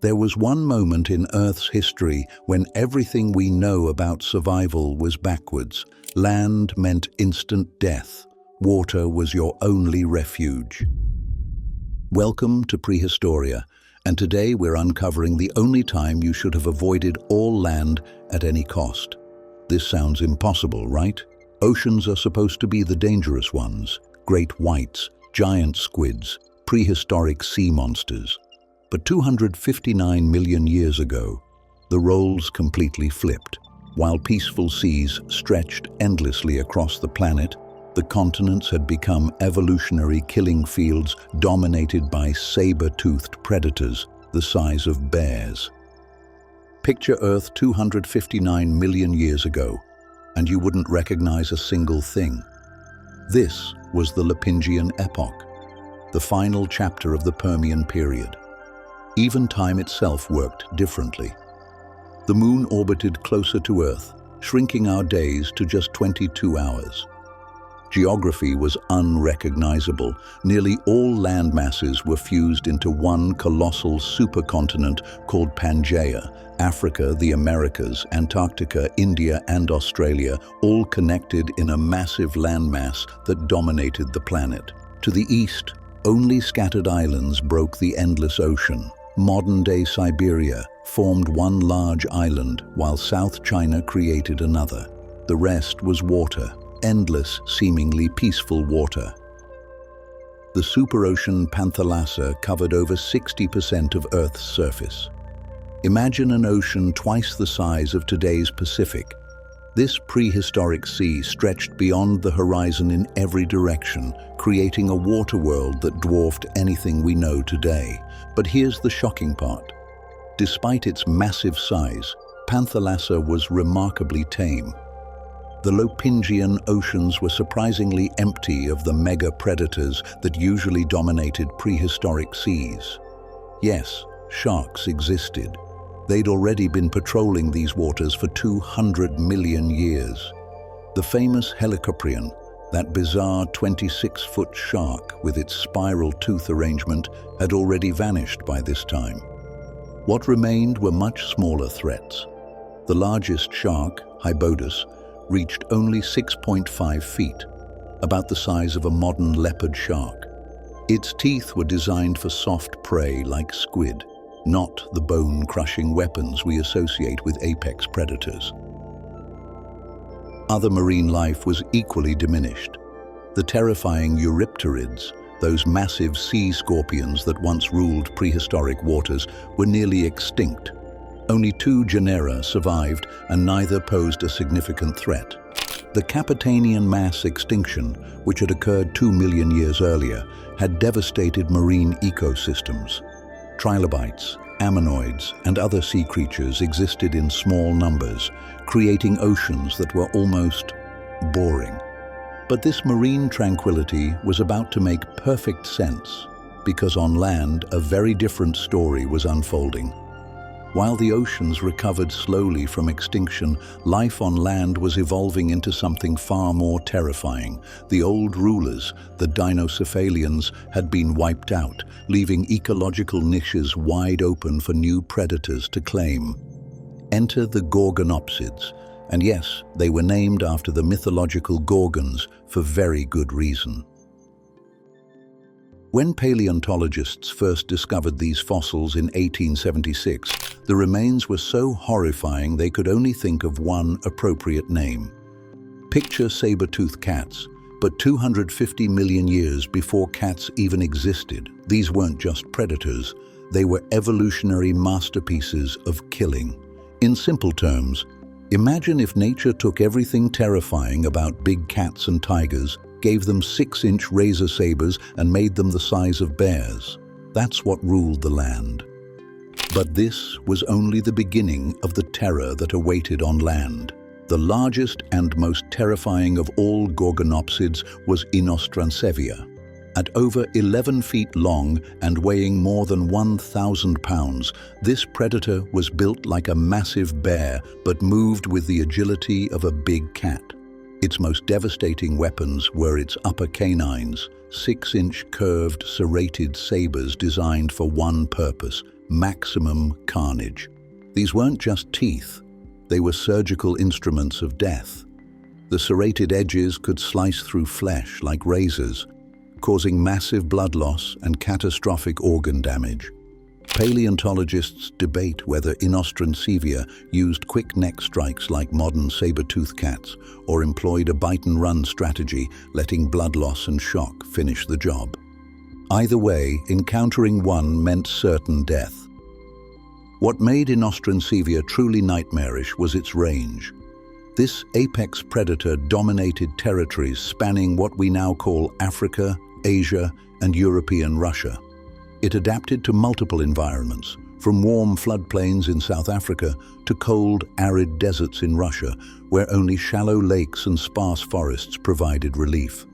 There was one moment in Earth's history when everything we know about survival was backwards. Land meant instant death. Water was your only refuge. Welcome to Prehistoria, and today we're uncovering the only time you should have avoided all land at any cost. This sounds impossible, right? Oceans are supposed to be the dangerous ones. Great whites, giant squids, prehistoric sea monsters. But 259 million years ago, the roles completely flipped. While peaceful seas stretched endlessly across the planet, the continents had become evolutionary killing fields dominated by saber-toothed predators the size of bears. Picture Earth 259 million years ago, and you wouldn't recognize a single thing. This was the Lopingian Epoch, the final chapter of the Permian Period. Even time itself worked differently. The moon orbited closer to Earth, shrinking our days to just 22 hours. Geography was unrecognizable. Nearly all land masses were fused into one colossal supercontinent called Pangaea. Africa, the Americas, Antarctica, India, and Australia, all connected in a massive landmass that dominated the planet. To the east, only scattered islands broke the endless ocean. Modern-day Siberia formed one large island, while South China created another. The rest was water, endless, seemingly peaceful water. The superocean Panthalassa covered over 60% of Earth's surface. Imagine an ocean twice the size of today's Pacific. This prehistoric sea stretched beyond the horizon in every direction, creating a water world that dwarfed anything we know today. But here's the shocking part. Despite its massive size, Panthalassa was remarkably tame. The Lopingian oceans were surprisingly empty of the mega-predators that usually dominated prehistoric seas. Yes, sharks existed. They'd already been patrolling these waters for 200 million years. The famous helicoprion, that bizarre 26-foot shark with its spiral tooth arrangement, had already vanished by this time. What remained were much smaller threats. The largest shark, Hybodus, reached only 6.5 feet, about the size of a modern leopard shark. Its teeth were designed for soft prey like squid, not the bone-crushing weapons we associate with apex predators. Other marine life was equally diminished. The terrifying eurypterids, those massive sea scorpions that once ruled prehistoric waters, were nearly extinct. Only 2 genera survived, and neither posed a significant threat. The Capetanian mass extinction, which had occurred 2 million years earlier, had devastated marine ecosystems. Trilobites, ammonoids, and other sea creatures existed in small numbers, creating oceans that were almost boring. But this marine tranquility was about to make perfect sense, because on land, a very different story was unfolding. While the oceans recovered slowly from extinction, life on land was evolving into something far more terrifying. The old rulers, the Dinosaurs, had been wiped out, leaving ecological niches wide open for new predators to claim. Enter the gorgonopsids, and yes, they were named after the mythological Gorgons for very good reason. When paleontologists first discovered these fossils in 1876, the remains were so horrifying they could only think of one appropriate name. Picture saber-toothed cats, but 250 million years before cats even existed, these weren't just predators, they were evolutionary masterpieces of killing. In simple terms, imagine if nature took everything terrifying about big cats and tigers, gave them 6-inch razor sabers, and made them the size of bears. That's what ruled the land. But this was only the beginning of the terror that awaited on land. The largest and most terrifying of all gorgonopsids was Inostrancevia. At over 11 feet long and weighing more than 1,000 pounds, this predator was built like a massive bear but moved with the agility of a big cat. Its most devastating weapons were its upper canines, 6-inch curved serrated sabers designed for one purpose: maximum carnage. These weren't just teeth, they were surgical instruments of death. The serrated edges could slice through flesh like razors, causing massive blood loss and catastrophic organ damage. Paleontologists debate whether Inostrancevia used quick neck strikes like modern saber-toothed cats or employed a bite-and-run strategy, letting blood loss and shock finish the job. Either way, encountering one meant certain death. What made Inostrancevia truly nightmarish was its range. This apex predator dominated territories spanning what we now call Africa, Asia, and European Russia. It adapted to multiple environments, from warm floodplains in South Africa to cold, arid deserts in Russia, where only shallow lakes and sparse forests provided relief.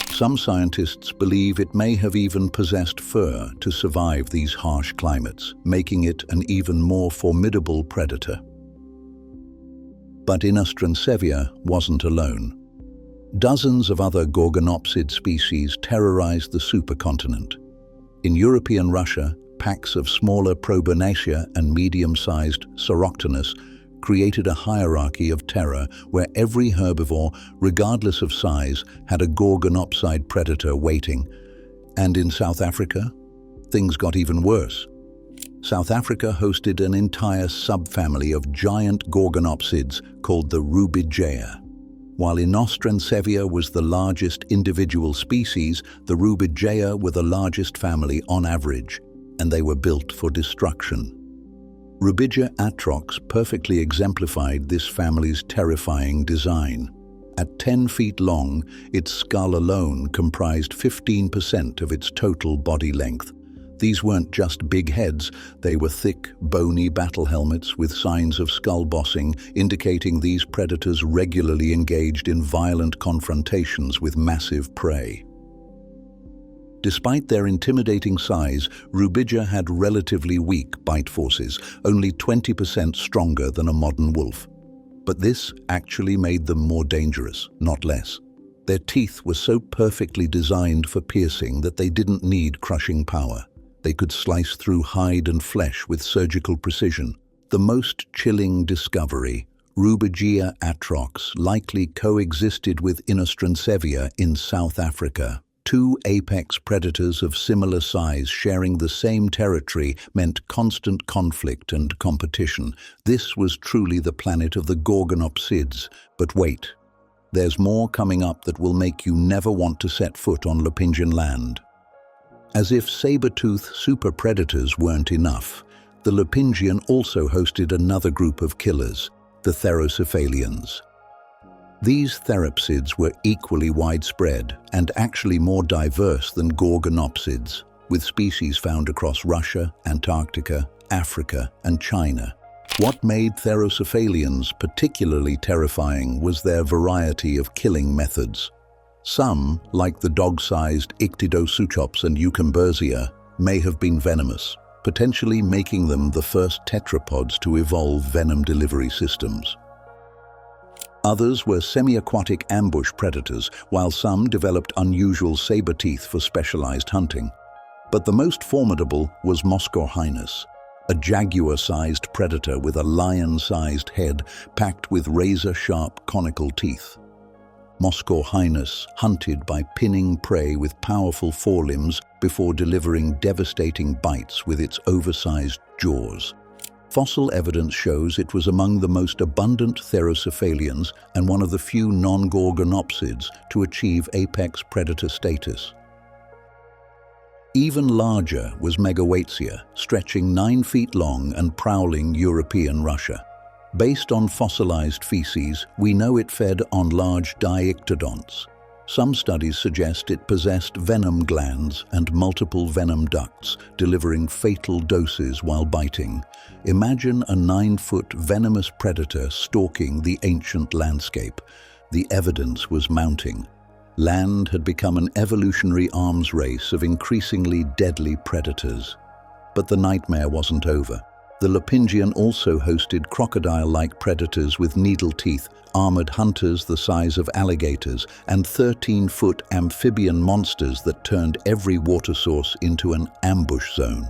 Some scientists believe it may have even possessed fur to survive these harsh climates, making it an even more formidable predator. But Inostrancevia wasn't alone. Dozens of other gorgonopsid species terrorized the supercontinent. In European Russia, packs of smaller Proboscidea and medium-sized Sauropterus created a hierarchy of terror where every herbivore, regardless of size, had a gorgonopsid predator waiting. And in South Africa, things got even worse. South Africa hosted an entire subfamily of giant gorgonopsids called the Rubidgea. While Inostrancevia was the largest individual species, the Rubidgea were the largest family on average, and they were built for destruction. Rubidgea atrox perfectly exemplified this family's terrifying design. At 10 feet long, its skull alone comprised 15% of its total body length. These weren't just big heads, they were thick, bony battle helmets with signs of skull bossing, indicating these predators regularly engaged in violent confrontations with massive prey. Despite their intimidating size, Rubidgea had relatively weak bite forces, only 20% stronger than a modern wolf. But this actually made them more dangerous, not less. Their teeth were so perfectly designed for piercing that they didn't need crushing power. They could slice through hide and flesh with surgical precision. The most chilling discovery, Rubidgea atrox likely coexisted with Inostrancevia in South Africa. Two apex predators of similar size sharing the same territory meant constant conflict and competition. This was truly the planet of the gorgonopsids. But wait, there's more coming up that will make you never want to set foot on Lopingian land. As if saber-toothed super predators weren't enough, the Lopingian also hosted another group of killers, the therocephalians. These theropsids were equally widespread and actually more diverse than gorgonopsids, with species found across Russia, Antarctica, Africa, and China. What made therocephalians particularly terrifying was their variety of killing methods. Some, like the dog-sized Ictiodosuchops and Ucumberzia, may have been venomous, potentially making them the first tetrapods to evolve venom delivery systems. Others were semi-aquatic ambush predators, while some developed unusual saber teeth for specialized hunting. But the most formidable was Moscorhinus, a jaguar-sized predator with a lion-sized head packed with razor-sharp conical teeth. Moscorhinus hunted by pinning prey with powerful forelimbs before delivering devastating bites with its oversized jaws. Fossil evidence shows it was among the most abundant therocephalians and one of the few non-gorgonopsids to achieve apex predator status. Even larger was Megawaitsia, stretching 9 feet long and prowling European Russia. Based on fossilized feces, we know it fed on large diictodonts. Some studies suggest it possessed venom glands and multiple venom ducts, delivering fatal doses while biting. Imagine a 9-foot venomous predator stalking the ancient landscape. The evidence was mounting. Land had become an evolutionary arms race of increasingly deadly predators. But the nightmare wasn't over. The Lopingian also hosted crocodile-like predators with needle teeth, armored hunters the size of alligators, and 13-foot amphibian monsters that turned every water source into an ambush zone.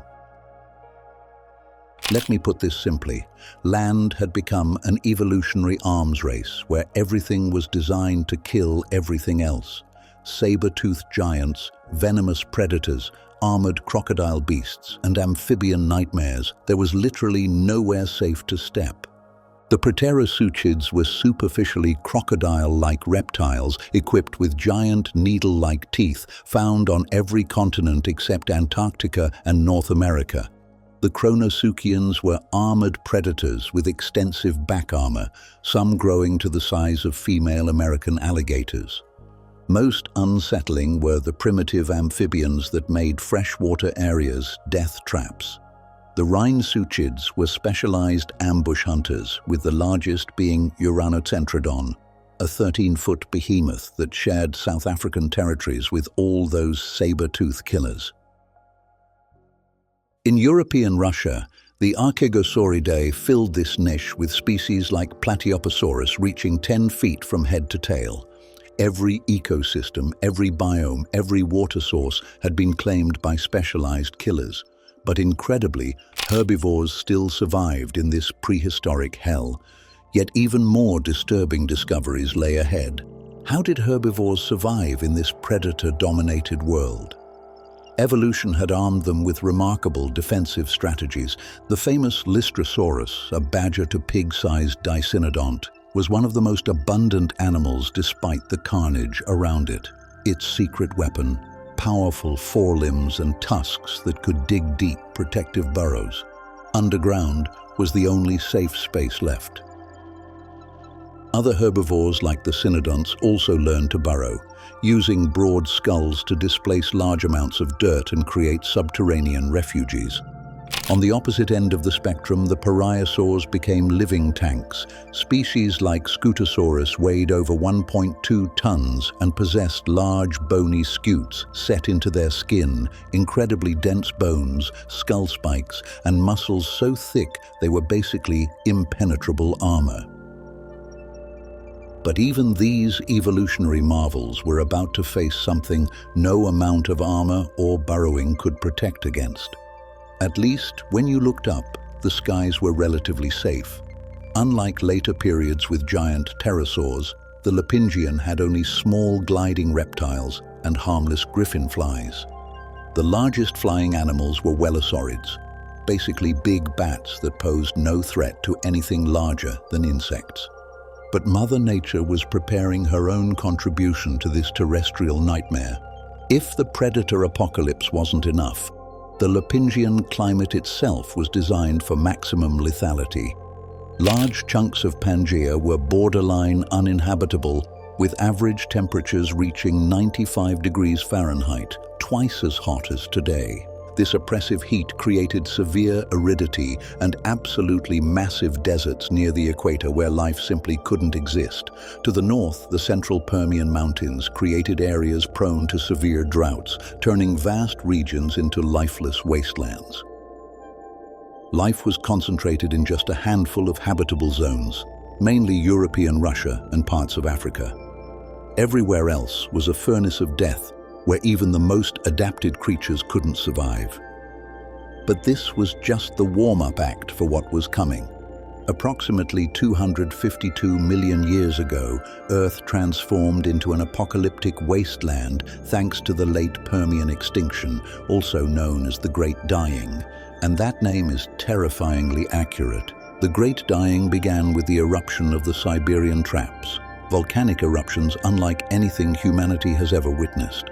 Let me put this simply. Land had become an evolutionary arms race where everything was designed to kill everything else. Saber-toothed giants, venomous predators, armored crocodile beasts, and amphibian nightmares. There was literally nowhere safe to step. The proterosuchids were superficially crocodile-like reptiles equipped with giant needle-like teeth found on every continent except Antarctica and North America. The chronosuchians were armored predators with extensive back armor, some growing to the size of female American alligators. Most unsettling were the primitive amphibians that made freshwater areas death traps. The rhinosuchids were specialized ambush hunters, with the largest being Uranocentrodon, a 13-foot behemoth that shared South African territories with all those saber-toothed killers. In European Russia, the Archaegosauridae filled this niche with species like Platyoposaurus reaching 10 feet from head to tail. Every ecosystem, every biome, every water source had been claimed by specialized killers. But incredibly, herbivores still survived in this prehistoric hell. Yet even more disturbing discoveries lay ahead. How did herbivores survive in this predator-dominated world? Evolution had armed them with remarkable defensive strategies. The famous Lystrosaurus, a badger-to-pig-sized dicynodont, was one of the most abundant animals despite the carnage around it. Its secret weapon, powerful forelimbs and tusks that could dig deep protective burrows. Underground was the only safe space left. Other herbivores like the cynodonts also learned to burrow, using broad skulls to displace large amounts of dirt and create subterranean refuges. On the opposite end of the spectrum, the pariasaurs became living tanks. Species like Scutosaurus weighed over 1.2 tons and possessed large bony scutes set into their skin, incredibly dense bones, skull spikes, and muscles so thick they were basically impenetrable armor. But even these evolutionary marvels were about to face something no amount of armor or burrowing could protect against. At least, when you looked up, the skies were relatively safe. Unlike later periods with giant pterosaurs, the Lopingian had only small gliding reptiles and harmless griffin flies. The largest flying animals were welasaurids, basically big bats that posed no threat to anything larger than insects. But Mother Nature was preparing her own contribution to this terrestrial nightmare. If the predator apocalypse wasn't enough, the Lopingian climate itself was designed for maximum lethality. Large chunks of Pangaea were borderline uninhabitable, with average temperatures reaching 95 degrees Fahrenheit, twice as hot as today. This oppressive heat created severe aridity and absolutely massive deserts near the equator where life simply couldn't exist. To the north, the central Permian Mountains created areas prone to severe droughts, turning vast regions into lifeless wastelands. Life was concentrated in just a handful of habitable zones, mainly European Russia and parts of Africa. Everywhere else was a furnace of death, where even the most adapted creatures couldn't survive. But this was just the warm-up act for what was coming. Approximately 252 million years ago, Earth transformed into an apocalyptic wasteland thanks to the late Permian extinction, also known as the Great Dying. And that name is terrifyingly accurate. The Great Dying began with the eruption of the Siberian Traps, volcanic eruptions unlike anything humanity has ever witnessed.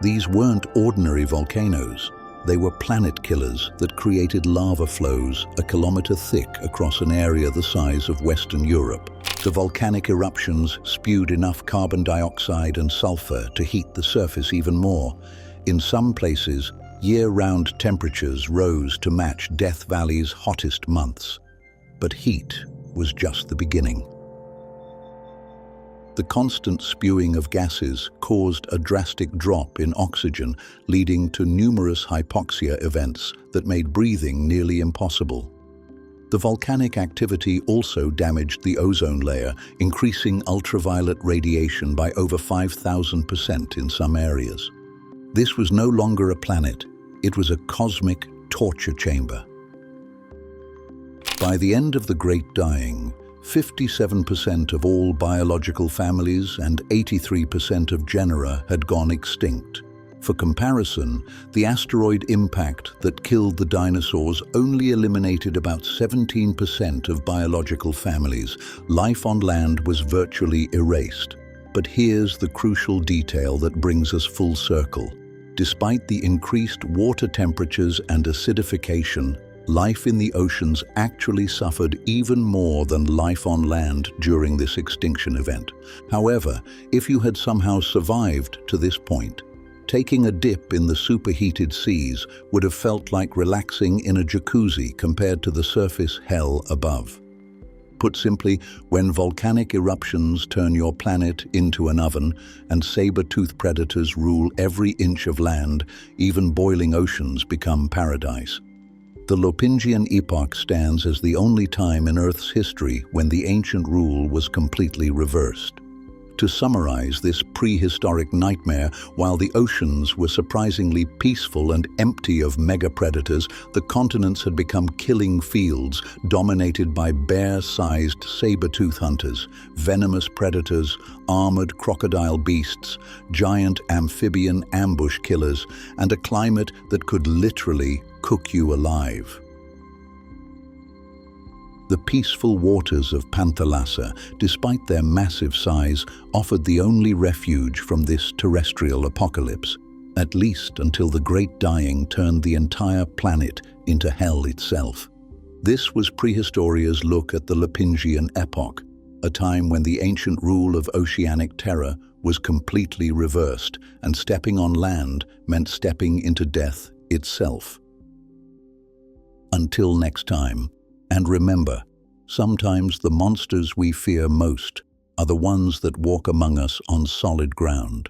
These weren't ordinary volcanoes. They were planet killers that created lava flows a kilometer thick across an area the size of Western Europe. The volcanic eruptions spewed enough carbon dioxide and sulfur to heat the surface even more. In some places, year-round temperatures rose to match Death Valley's hottest months. But heat was just the beginning. The constant spewing of gases caused a drastic drop in oxygen, leading to numerous hypoxia events that made breathing nearly impossible. The volcanic activity also damaged the ozone layer, increasing ultraviolet radiation by over 5,000% in some areas. This was no longer a planet, it was a cosmic torture chamber. By the end of the Great Dying, 57% of all biological families and 83% of genera had gone extinct. For comparison, the asteroid impact that killed the dinosaurs only eliminated about 17% of biological families. Life on land was virtually erased. But here's the crucial detail that brings us full circle. Despite the increased water temperatures and acidification, life in the oceans actually suffered even more than life on land during this extinction event. However, if you had somehow survived to this point, taking a dip in the superheated seas would have felt like relaxing in a jacuzzi compared to the surface hell above. Put simply, when volcanic eruptions turn your planet into an oven and saber-toothed predators rule every inch of land, even boiling oceans become paradise. The Lopingian Epoch stands as the only time in Earth's history when the ancient rule was completely reversed. To summarize this prehistoric nightmare, while the oceans were surprisingly peaceful and empty of mega-predators, the continents had become killing fields dominated by bear-sized saber-tooth hunters, venomous predators, armored crocodile beasts, giant amphibian ambush killers, and a climate that could literally cook you alive. The peaceful waters of Panthalassa, despite their massive size, offered the only refuge from this terrestrial apocalypse, at least until the Great Dying turned the entire planet into hell itself. This was prehistoria's look at the Lopingian Epoch, a time when the ancient rule of oceanic terror was completely reversed, and stepping on land meant stepping into death itself. Until next time. And remember, sometimes the monsters we fear most are the ones that walk among us on solid ground.